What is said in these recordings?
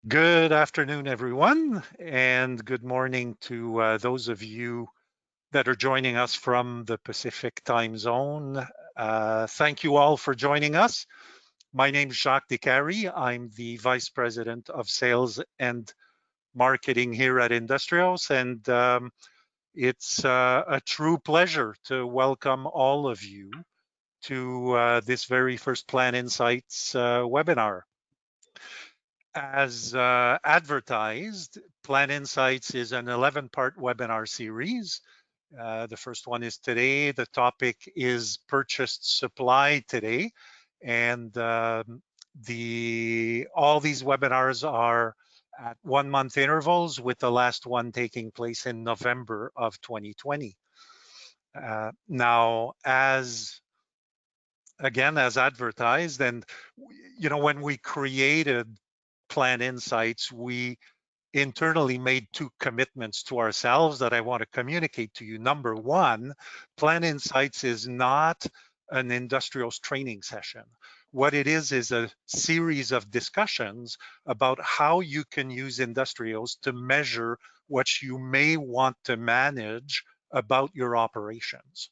Good afternoon, everyone, and good morning to those of you that are joining us from the Pacific time zone. Thank you all for joining us. My name is Jacques Descaries. I'm the Vice President of Sales and Marketing here at INDUSTRIOS, and it's a true pleasure to welcome all of you to this very first PlantInsights webinar. As advertised, PlantInsights is an 11-part webinar series. The first one is today. The topic is purchased supply today. And all these webinars are at 1-month intervals, with the last one taking place in November of 2020. Now, as advertised, and when we created PlantInsights, we internally made two commitments to ourselves that I want to communicate to you. Number one, PlantInsights is not an INDUSTRIOS training session. What it is a series of discussions about how you can use INDUSTRIOS to measure what you may want to manage about your operations.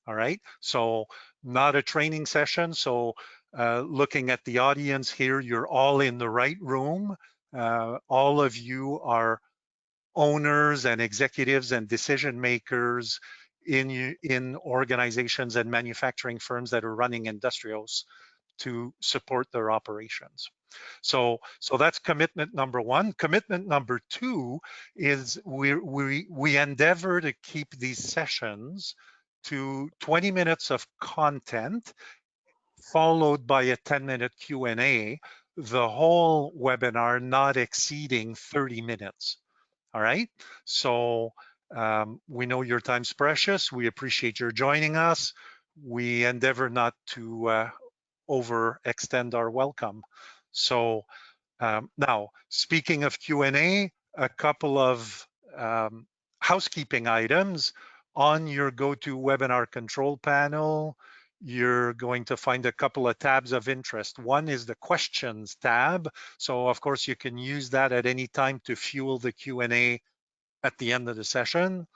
All right, so not a training session. So looking at the audience here, you're all in the right room. All of you are owners and executives and decision makers in organizations and manufacturing firms that are running INDUSTRIOS to support their operations. So that's commitment number one. Commitment number two is we endeavor to keep these sessions to 20 minutes of content, followed by a 10-minute Q&A, the whole webinar not exceeding 30 minutes. All right, so we know your time's precious. We appreciate your joining us. We endeavor not to overextend our welcome. So now, speaking of Q&A, a couple of housekeeping items. On your GoToWebinar control panel, you're going to find a couple of tabs of interest. One is the questions tab. So of course you can use that at any time to fuel the Q&A at the end of the session.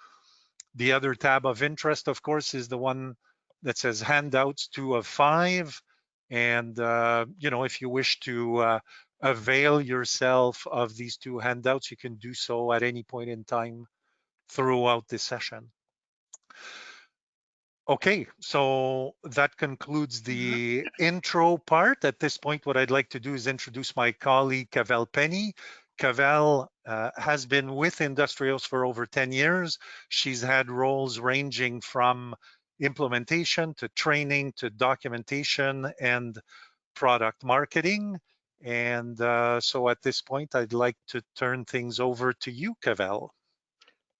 The other tab of interest, of course, is the one that says handouts 2 of 5. And if you wish to avail yourself of these 2 handouts, you can do so at any point in time throughout this session. Okay, so that concludes the intro part. At this point, what I'd like to do is introduce my colleague, Cavell Penny. Cavell has been with INDUSTRIOS for over 10 years. She's had roles ranging from implementation to training to documentation and product marketing. And so at this point, I'd like to turn things over to you, Cavell.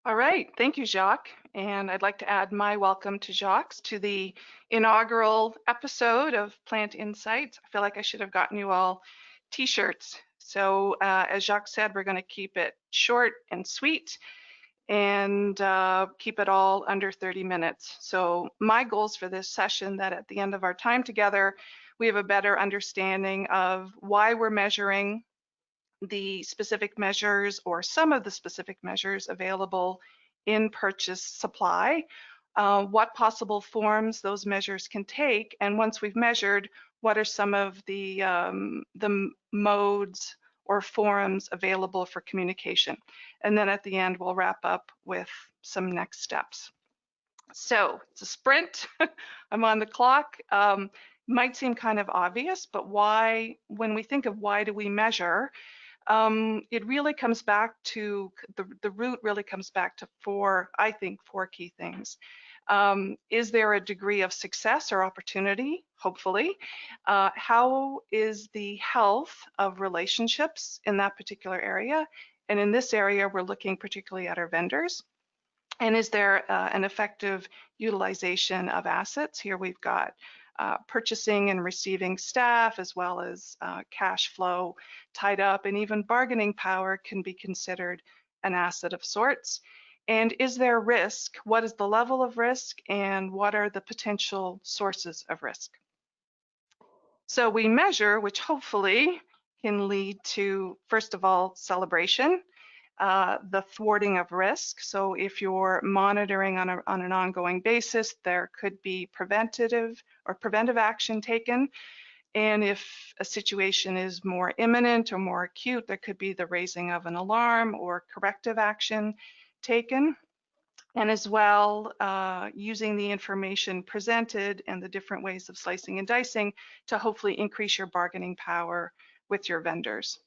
All right, thank you, Jacques. And I'd like to add my welcome to Jacques to the inaugural episode of PlantInsights. I feel like I should have gotten you all t-shirts. So as Jacques said, we're going to keep it short and sweet and keep it all under 30 minutes. So my goals for this session, that at the end of our time together, we have a better understanding of why we're measuring, the specific measures or some of the specific measures available in purchase supply, what possible forms those measures can take, and once we've measured, what are some of the modes or forums available for communication. And then at the end, we'll wrap up with some next steps. So it's a sprint. I'm on the clock. Might seem kind of obvious, but why, when we think of why do we measure, it really comes back to, the root really comes back to four key things. Is there a degree of success or opportunity? Hopefully. How is the health of relationships in that particular area? And in this area, we're looking particularly at our vendors. And is there an effective utilization of assets? Here we've got purchasing and receiving staff, as well as cash flow tied up, and even bargaining power can be considered an asset of sorts. And is there risk? What is the level of risk, and what are the potential sources of risk? So we measure, which hopefully can lead to, first of all, celebration, the thwarting of risk. So if you're monitoring on an ongoing basis, there could be preventive action taken. And if a situation is more imminent or more acute, there could be the raising of an alarm or corrective action taken. And as well, using the information presented and the different ways of slicing and dicing to hopefully increase your bargaining power with your vendors.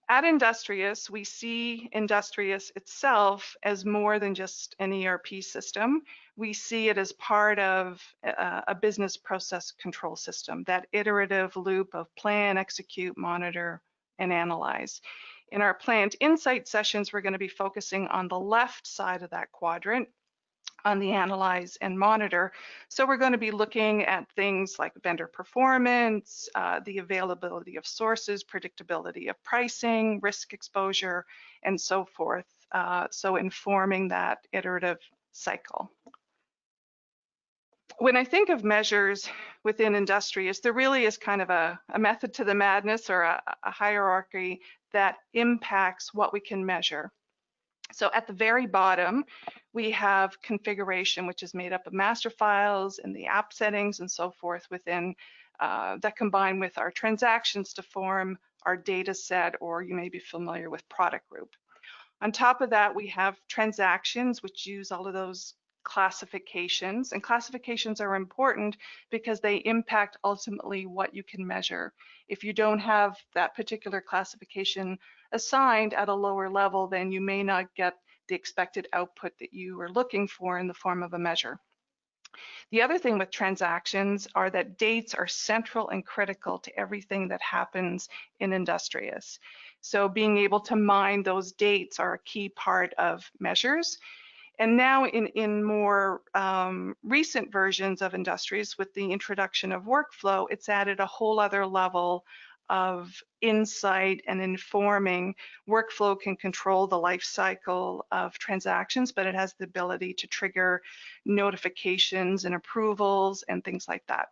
At Industrious, we see Industrious itself as more than just an ERP system. We see it as part of a business process control system, that iterative loop of plan, execute, monitor, and analyze. In our PlantInsights sessions, we're going to be focusing on the left side of that quadrant, on the analyze and monitor. So we're going to be looking at things like vendor performance, the availability of sources, predictability of pricing, risk exposure, and so forth. So informing that iterative cycle. When I think of measures within Industrious, there really is kind of a method to the madness, or a hierarchy that impacts what we can measure. So at the very bottom, we have configuration, which is made up of master files and the app settings and so forth within that combine with our transactions to form our data set, or you may be familiar with product group. On top of that, we have transactions, which use all of those classifications, and classifications are important because they impact ultimately what you can measure. If you don't have that particular classification assigned at a lower level, then you may not get the expected output that you are looking for in the form of a measure. The other thing with transactions are that dates are central and critical to everything that happens in Industrious. So being able to mine those dates are a key part of measures. And now in more recent versions of Industrious, with the introduction of workflow, it's added a whole other level of insight and informing. Workflow can control the life cycle of transactions, but it has the ability to trigger notifications and approvals and things like that.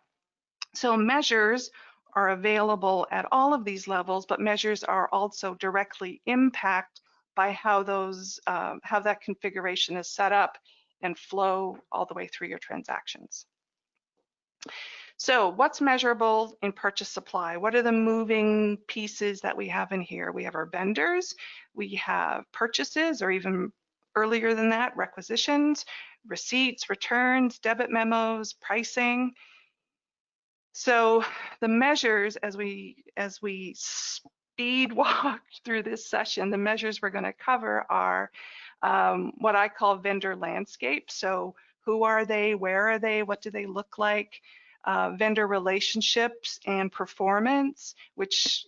So measures are available at all of these levels, but measures are also directly impacted by how that configuration is set up and flow all the way through your transactions. So what's measurable in purchase supply? What are the moving pieces that we have in here? We have our vendors, we have purchases, or even earlier than that, requisitions, receipts, returns, debit memos, pricing. So the measures, as we speed walk through this session, the measures we're going to cover are what I call vendor landscape. So who are they? Where are they? What do they look like? Vendor relationships and performance, which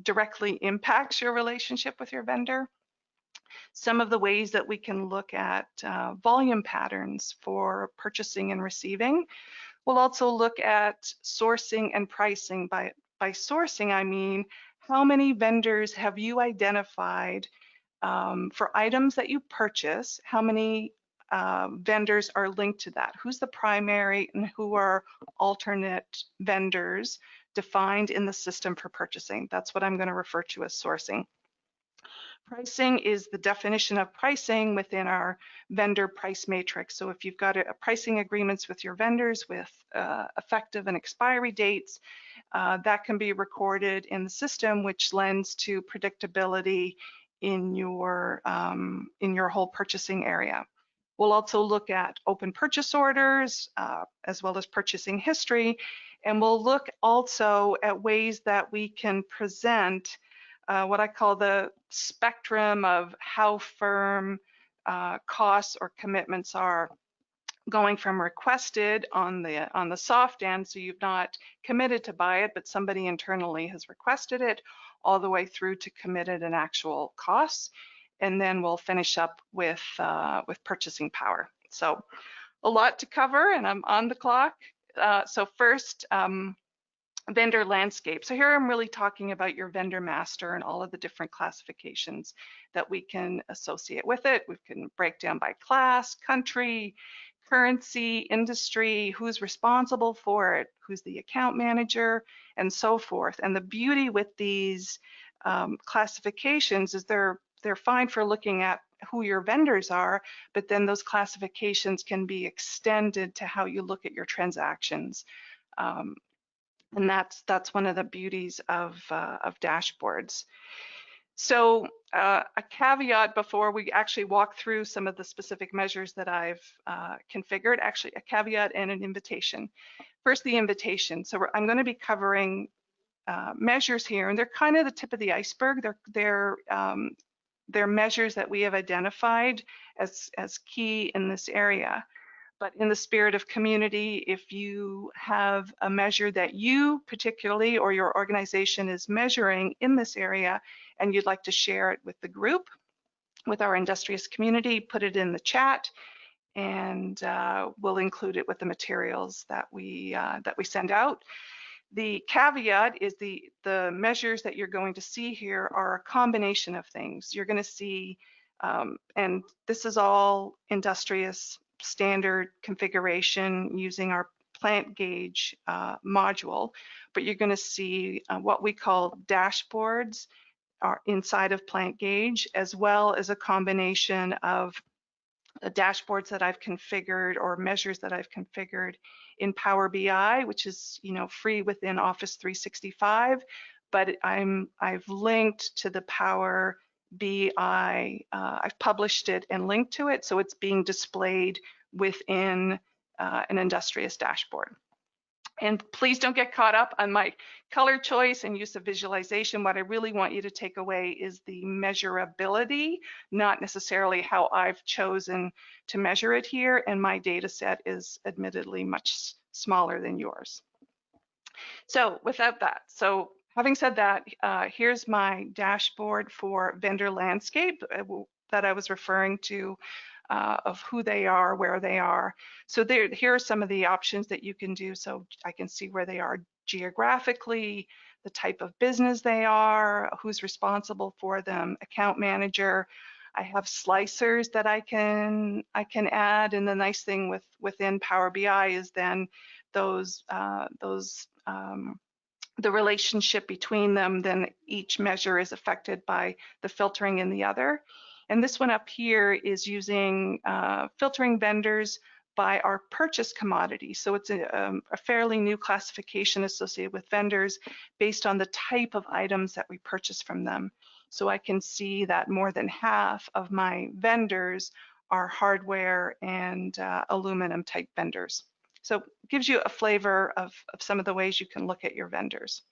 directly impacts your relationship with your vendor. Some of the ways that we can look at volume patterns for purchasing and receiving. We'll also look at sourcing and pricing. By sourcing, I mean, how many vendors have you identified for items that you purchase? How many vendors are linked to that? Who's the primary and who are alternate vendors defined in the system for purchasing? That's what I'm going to refer to as sourcing. Pricing is the definition of pricing within our vendor price matrix. So if you've got pricing agreements with your vendors with effective and expiry dates, that can be recorded in the system, which lends to predictability in your whole purchasing area. We'll also look at open purchase orders as well as purchasing history, and we'll look also at ways that we can present what I call the spectrum of how firm costs or commitments are, going from requested on the soft end, so you've not committed to buy it, but somebody internally has requested it, all the way through to committed and actual costs. And then we'll finish up with purchasing power. So a lot to cover, and I'm on the clock. So first, vendor landscape. So here I'm really talking about your vendor master and all of the different classifications that we can associate with it. We can break down by class, country, currency, industry, who's responsible for it, who's the account manager, and so forth. And the beauty with these classifications is they're fine for looking at who your vendors are, but then those classifications can be extended to how you look at your transactions. And that's one of the beauties of dashboards. So a caveat before we actually walk through some of the specific measures that I've configured, actually a caveat and an invitation. First, the invitation. So I'm going to be covering measures here, and they're kind of the tip of the iceberg. They're measures that we have identified as key in this area. But in the spirit of community, if you have a measure that you particularly or your organization is measuring in this area and you'd like to share it with the group, with our Industrious community, put it in the chat, and we'll include it with the materials that we send out. The caveat is the measures that you're going to see here are a combination of things. You're going to see, and this is all Industrious standard configuration using our plant gauge module, but you're going to see what we call dashboards are inside of plant gauge, as well as a combination of the dashboards that I've configured or measures that I've configured in Power BI, which is free within Office 365, but I've linked to the Power BI. I've published it and linked to it, so it's being displayed within an Industrious dashboard. And please don't get caught up on my color choice and use of visualization. What I really want you to take away is the measurability, not necessarily how I've chosen to measure it here. And my data set is admittedly much smaller than yours. So without that, having said that, here's my dashboard for vendor landscape that I was referring to, of who they are, where they are. So here are some of the options that you can do. So I can see where they are geographically, the type of business they are, who's responsible for them, account manager. I have slicers that I can add, and the nice thing within Power BI is then the relationship between them, then each measure is affected by the filtering in the other. And this one up here is using filtering vendors by our purchase commodity. So it's a fairly new classification associated with vendors based on the type of items that we purchase from them. So I can see that more than half of my vendors are hardware and aluminum type vendors. So it gives you a flavor of some of the ways you can look at your vendors.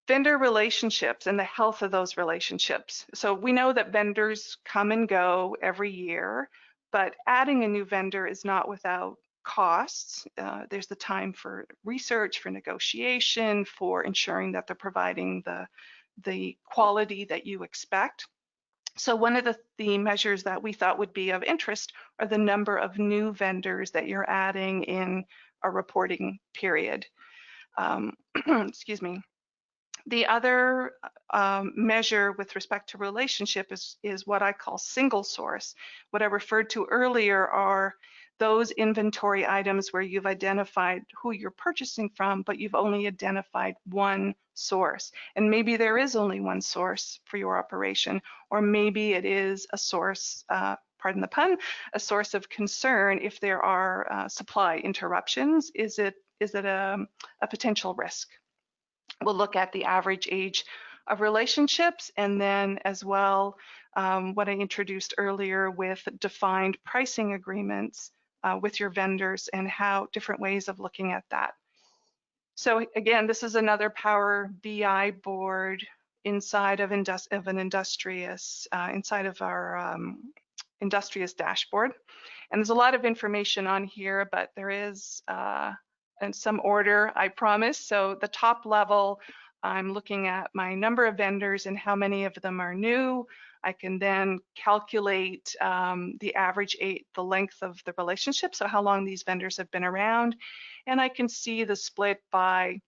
Vendor relationships and the health of those relationships. So we know that vendors come and go every year, but adding a new vendor is not without costs. There's the time for research, for negotiation, for ensuring that they're providing the quality that you expect. So one of the measures that we thought would be of interest are the number of new vendors that you're adding in a reporting period. Excuse me. The other measure with respect to relationship is what I call single source. What I referred to earlier are those inventory items where you've identified who you're purchasing from, but you've only identified one source. And maybe there is only one source for your operation, or maybe it is a source, pardon the pun, a source of concern if there are supply interruptions. Is it a potential risk? We'll look at the average age of relationships, and then as well what I introduced earlier with defined pricing agreements with your vendors and how different ways of looking at that. So again, this is another Power BI board inside of an Industrious, inside of our Industrious dashboard. And there's a lot of information on here, but there is in some order, I promise. So the top level, I'm looking at my number of vendors and how many of them are new. I can then calculate the average the length of the relationship, so how long these vendors have been around. And I can see the split by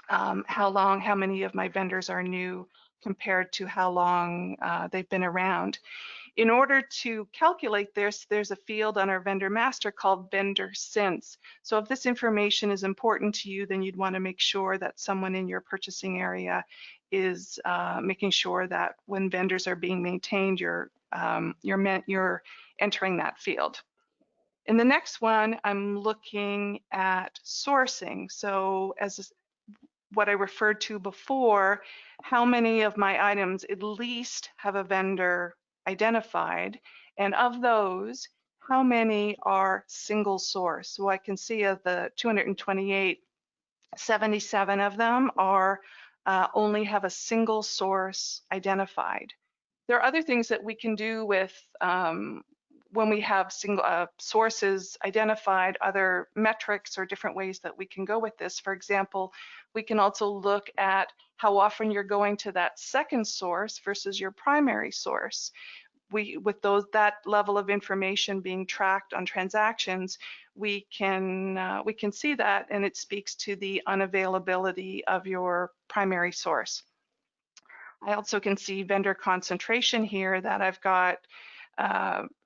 how many of my vendors are new compared to how long they've been around. In order to calculate this, there's a field on our vendor master called vendor since. So if this information is important to you, then you'd want to make sure that someone in your purchasing area is making sure that when vendors are being maintained, you're entering that field. In the next one, I'm looking at sourcing. So as what I referred to before, how many of my items at least have a vendor identified, and of those, how many are single source? So I can see of the 228, 77 of them are only have a single source identified. There are other things that we can do with when we have single sources identified, other metrics or different ways that we can go with this. For example, we can also look at how often you're going to that second source versus your primary source. With that level of information being tracked on transactions, we can see that, and it speaks to the unavailability of your primary source. I also can see vendor concentration here, that I've got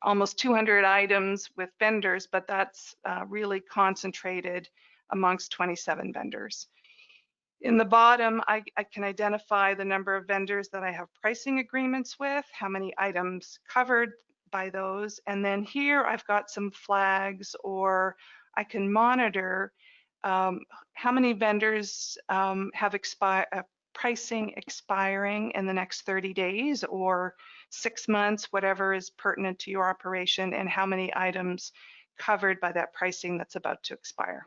almost 200 items with vendors, but that's really concentrated amongst 27 vendors. In the bottom, I can identify the number of vendors that I have pricing agreements with, how many items covered by those, and then here I've got some flags, or I can monitor how many vendors have pricing expiring in the next 30 days or 6 months, whatever is pertinent to your operation, and how many items covered by that pricing that's about to expire.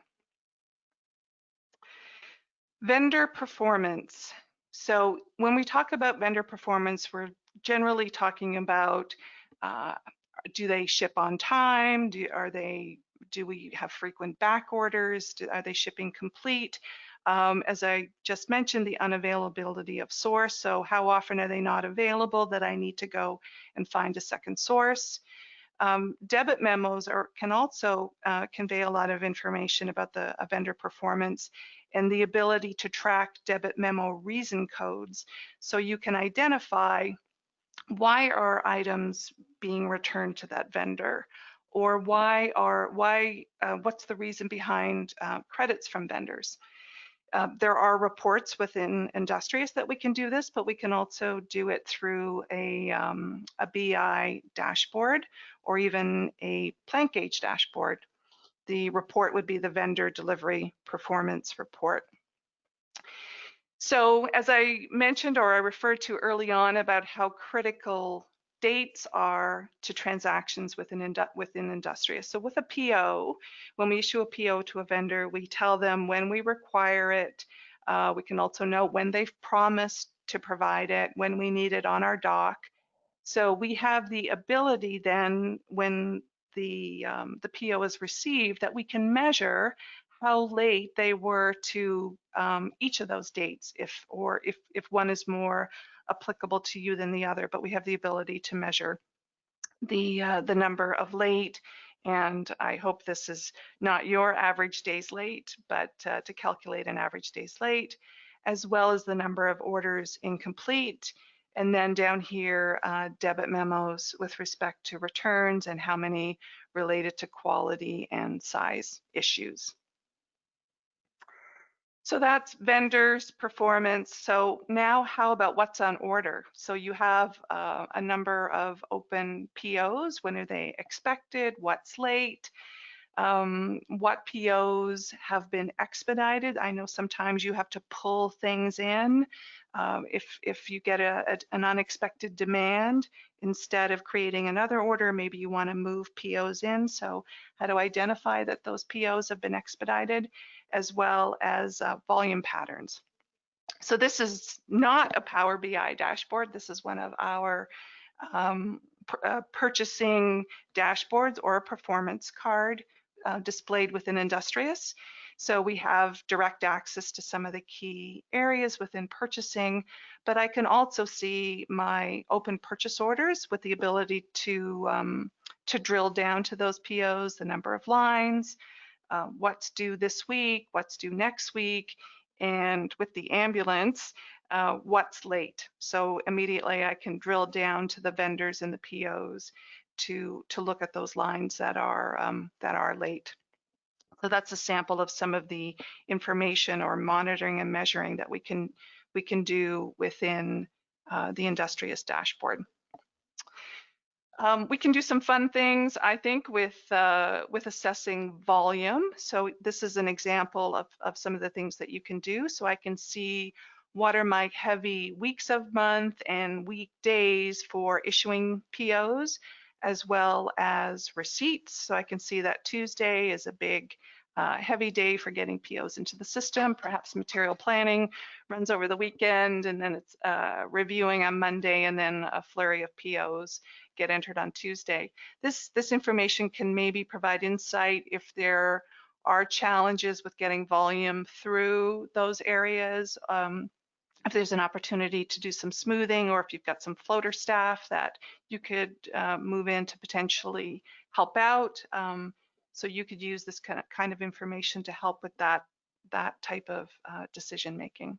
Vendor performance. So when we talk about vendor performance, we're generally talking about do they ship on time? Do we have frequent back orders? Are they shipping complete? As I just mentioned, the unavailability of source. So how often are they not available that I need to go and find a second source? Debit memos can also convey a lot of information about a vendor performance, and the ability to track debit memo reason codes, so you can identify why are items being returned to that vendor, or what's the reason behind credits from vendors. There are reports within INDUSTRIOS that we can do this, but we can also do it through a BI dashboard or even a plant gauge dashboard. The report would be the vendor delivery performance report. So as I mentioned, or I referred to early on, about how critical dates are to transactions within INDUSTRIOS. So with a PO, when we issue a PO to a vendor, we tell them when we require it. We can also know when they've promised to provide it, when we need it on our dock. So we have the ability then, when the PO is received, that we can measure how late they were to each of those dates, if one is more applicable to you than the other. But we have the ability to measure the number of late, and I hope this is not your average days late, but to calculate an average days late, as well as the number of orders incomplete. And then down here, debit memos with respect to returns and how many related to quality and size issues. So that's vendors, performance. So now how about what's on order? So you have a number of open POs. When are they expected? What's late? What POs have been expedited? I know sometimes you have to pull things in. If you get an unexpected demand, instead of creating another order, maybe you want to move POs in. So how to identify that those POs have been expedited, as well as volume patterns. So this is not a Power BI dashboard. This is one of our purchasing dashboards, or a performance card displayed within INDUSTRIOS. So we have direct access to some of the key areas within purchasing, but I can also see my open purchase orders with the ability to drill down to those POs, the number of lines, what's due this week, what's due next week, and with the ambulance, what's late. So immediately I can drill down to the vendors and the POs to look at those lines that are late. So that's a sample of some of the information or monitoring and measuring that we can do within the Industrious dashboard. We can do some fun things, I think, with assessing volume. So this is an example of some of the things that you can do. So I can see what are my heavy weeks of month and weekdays for issuing POs, as well as receipts. So I can see that Tuesday is a big heavy day for getting POs into the system. Perhaps material planning runs over the weekend, and then it's reviewing on Monday, and then a flurry of POs get entered on Tuesday. This information can maybe provide insight if there are challenges with getting volume through those areas. If there's an opportunity to do some smoothing, or if you've got some floater staff that you could move in to potentially help out. So you could use this kind of information to help with that type of decision making.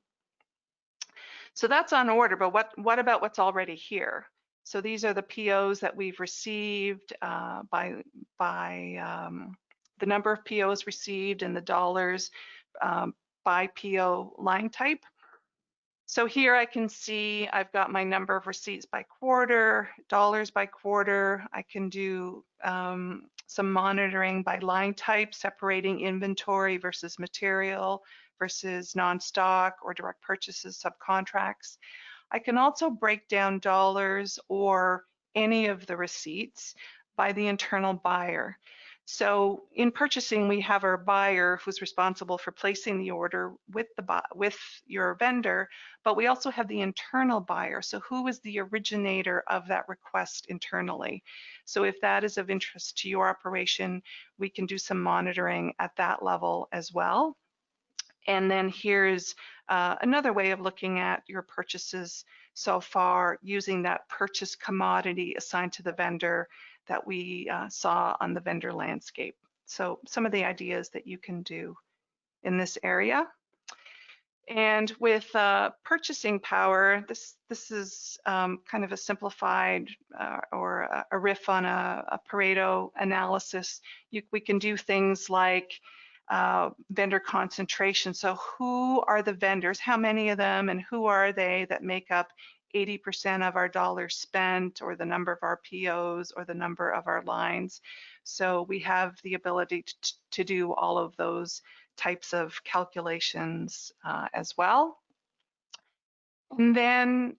So that's on order, but what about what's already here? So these are the POs that we've received by the number of POs received and the dollars by PO line type. So here I can see I've got my number of receipts by quarter, dollars by quarter. I can do some monitoring by line type, separating inventory versus material versus non-stock or direct purchases, subcontracts. I can also break down dollars or any of the receipts by the internal buyer. So in purchasing, we have our buyer who's responsible for placing the order with your vendor, but we also have the internal buyer. So who is the originator of that request internally? So if that is of interest to your operation, we can do some monitoring at that level as well. And then here's another way of looking at your purchases so far using that purchase commodity assigned to the vendor that we saw on the vendor landscape. So some of the ideas that you can do in this area. And with purchasing power, this is kind of a simplified or a riff on a Pareto analysis. We can do things like vendor concentration. So who are the vendors, how many of them, and who are they that make up 80% of our dollars spent, or the number of our POs, or the number of our lines. So we have the ability to do all of those types of calculations as well. And then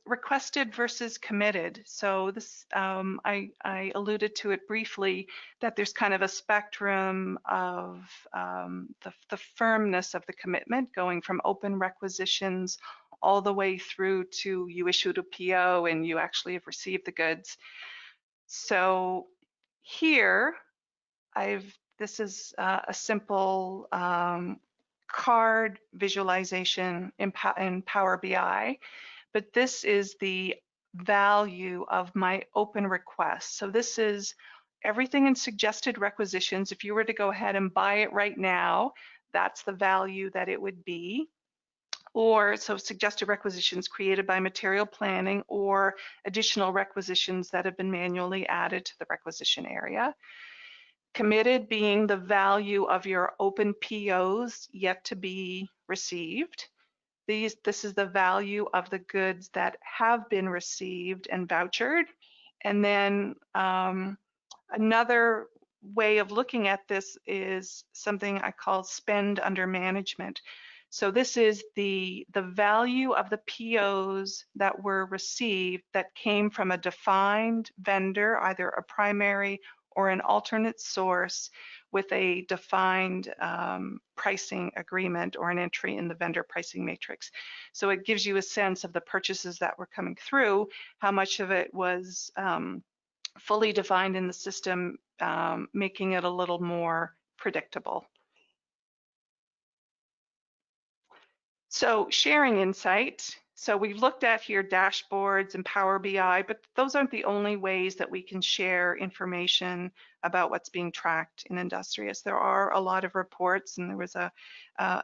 requested versus committed. So this, I alluded to it briefly, that there's kind of a spectrum of the firmness of the commitment, going from open requisitions all the way through to you issued a PO and you actually have received the goods. So here, this is a simple card visualization in Power BI, but this is the value of my open request. So this is everything in suggested requisitions. If you were to go ahead and buy it right now, that's the value that it would be. Or so suggested requisitions created by material planning, or additional requisitions that have been manually added to the requisition area. Committed being the value of your open POs yet to be received. This is the value of the goods that have been received and vouchered. And then another way of looking at this is something I call spend under management. So this is the value of the POs that were received that came from a defined vendor, either a primary or an alternate source with a defined pricing agreement or an entry in the vendor pricing matrix. So it gives you a sense of the purchases that were coming through, how much of it was fully defined in the system, making it a little more predictable. So sharing insight. So we've looked at here dashboards and Power BI, but those aren't the only ways that we can share information about what's being tracked in Industrious. There are a lot of reports, and there was a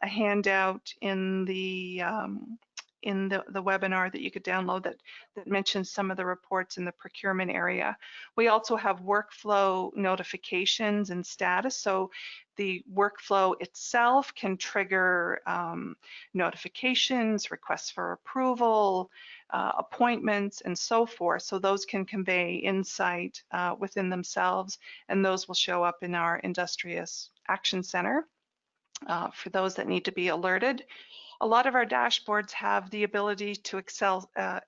handout in the webinar that you could download that mentions some of the reports in the procurement area. We also have workflow notifications and status. So the workflow itself can trigger notifications, requests for approval, appointments, and so forth. So those can convey insight within themselves, and those will show up in our Industrious Action Center for those that need to be alerted. A lot of our dashboards have the ability to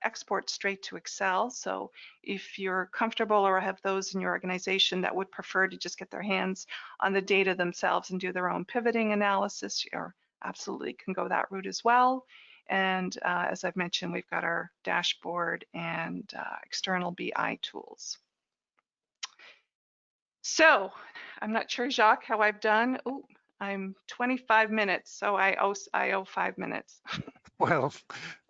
export straight to Excel. So if you're comfortable or have those in your organization that would prefer to just get their hands on the data themselves and do their own pivoting analysis, you absolutely can go that route as well. And as I've mentioned, we've got our dashboard and external BI tools. So I'm not sure, Jacques, how I've done. Oh, I'm 25 minutes, so I owe 5 minutes. Well,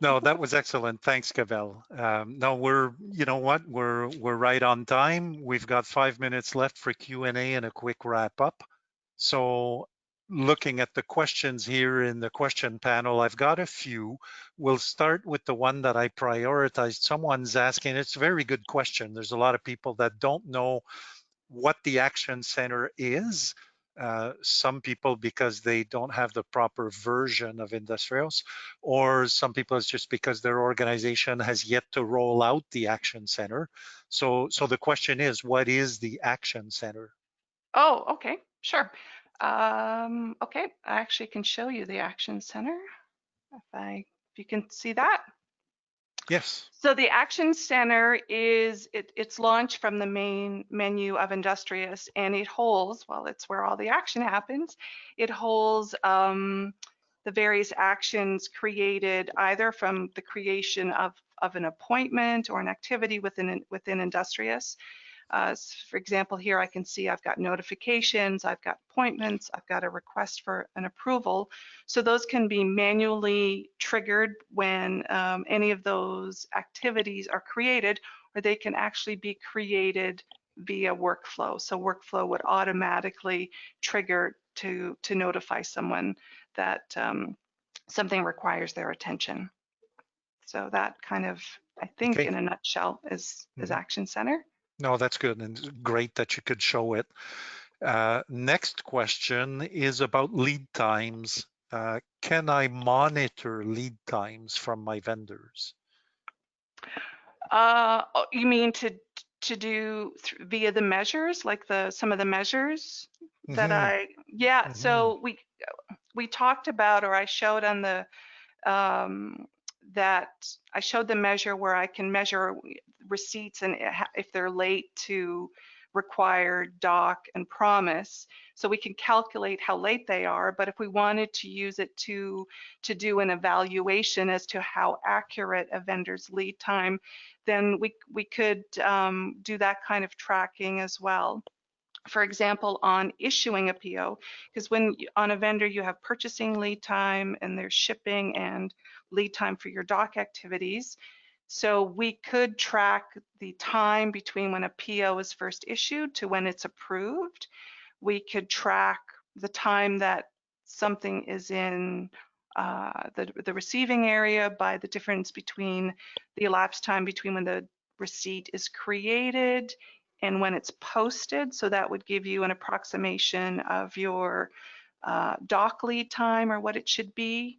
no, that was excellent. Thanks, Cavell. No, you know what, we're right on time. We've got 5 minutes left for Q&A and a quick wrap up. So looking at the questions here in the question panel, I've got a few. We'll start with the one that I prioritized. Someone's asking, it's a very good question. There's a lot of people that don't know what the Action Center is. Some people because they don't have the proper version of Industrios, or some people it's just because their organization has yet to roll out the Action Center. So the question is, what is the Action Center? Oh, okay, sure. Okay, I actually can show you the Action Center if you can see that. Yes. So the Action Center it's launched from the main menu of Industrious, and it holds, well, it's where all the action happens. It holds the various actions created either from the creation of an appointment or an activity within Industrious. For example, here I can see I've got notifications, I've got appointments, I've got a request for an approval. So those can be manually triggered when any of those activities are created, or they can actually be created via workflow. So workflow would automatically trigger to notify someone that something requires their attention. So that kind of, I think, Okay. in a nutshell, is Action Center. No, that's good, and great that you could show it. Next question is about lead times. Can I monitor lead times from my vendors? You mean to do via the measures, like some of the measures that yeah. So we talked about, or I showed on the that I showed the measure where I can measure receipts and if they're late to required doc and promise. So we can calculate how late they are, but if we wanted to use it to do an evaluation as to how accurate a vendor's lead time, then we could do that kind of tracking as well. For example, on issuing a PO, because when on a vendor you have purchasing lead time and there's shipping and lead time for your doc activities. So we could track the time between when a PO is first issued to when it's approved. We could track the time that something is in the receiving area by the difference between the elapsed time between when the receipt is created and when it's posted. So that would give you an approximation of your doc lead time or what it should be.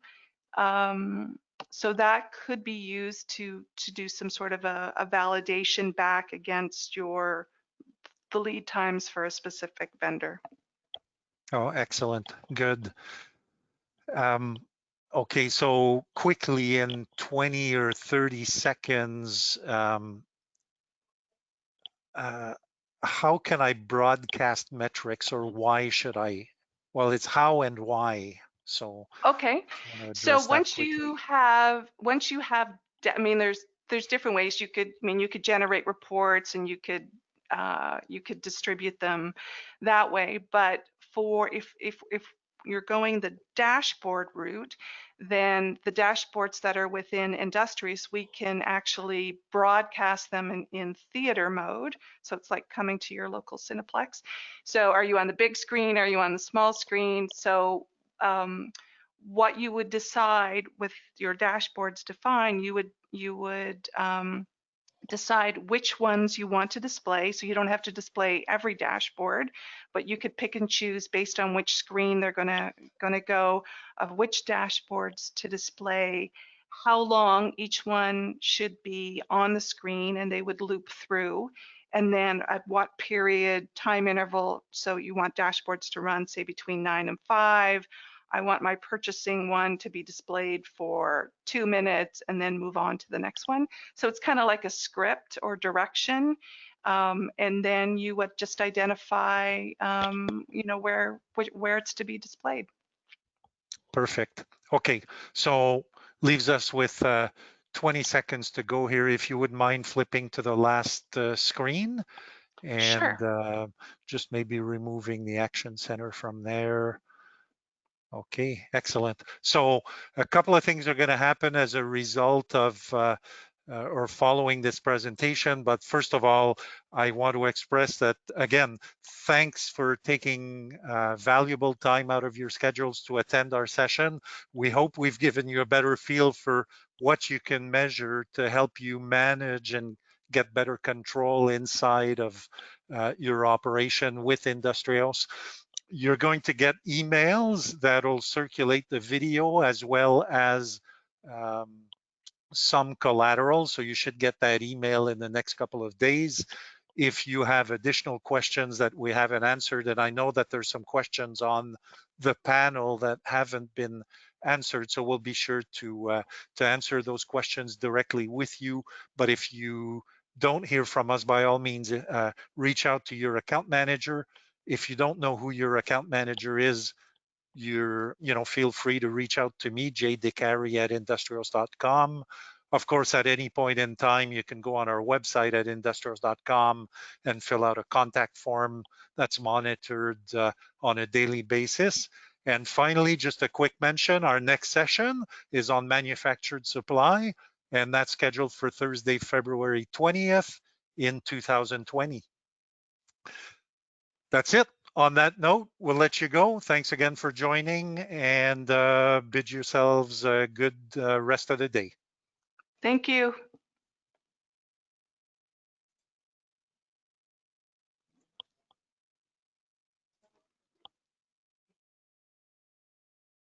So that could be used to do some sort of a validation back against the lead times for a specific vendor. Oh, excellent. Good. Okay, so quickly in 20 or 30 seconds, how can I broadcast metrics, or why should I? Well, it's how and why. So Okay, I want to so address that quickly. I mean, there's different ways you could, I mean, you could generate reports and you could distribute them that way. But for if you're going the dashboard route, then the dashboards that are within Industrious, we can actually broadcast them in theater mode. So it's like coming to your local Cineplex. So are you on the big screen? Are you on the small screen? So what you would decide with your dashboards defined, you would decide which ones you want to display. So you don't have to display every dashboard, but you could pick and choose based on which screen they're gonna go, of which dashboards to display, how long each one should be on the screen, and they would loop through, and then at what period, time interval. So you want dashboards to run, say, between 9 and 5. I want my purchasing one to be displayed for 2 minutes and then move on to the next one. So it's kind of like a script or direction. And then you would just identify, where it's to be displayed. Perfect. Okay, so leaves us with 20 seconds to go here. If you wouldn't mind flipping to the last screen and Sure. just maybe removing the action center from there. Okay, excellent. So a couple of things are going to happen as a result of or following this presentation. But first of all, I want to express that, again, thanks for taking valuable time out of your schedules to attend our session. We hope we've given you a better feel for what you can measure to help you manage and get better control inside of your operation with Industrios. You're going to get emails that'll circulate the video as well as some collateral. So you should get that email in the next couple of days. If you have additional questions that we haven't answered, and I know that there's some questions on the panel that haven't been answered, so we'll be sure to answer those questions directly with you. But if you don't hear from us, by all means, reach out to your account manager. If you don't know who your account manager is, feel free to reach out to me, jdicary@industrios.com. Of course, at any point in time, you can go on our website at industrios.com and fill out a contact form that's monitored on a daily basis. And finally, just a quick mention, our next session is on manufactured supply, and that's scheduled for Thursday, February 20th in 2020. That's it. On that note, we'll let you go. Thanks again for joining, and bid yourselves a good rest of the day. Thank you.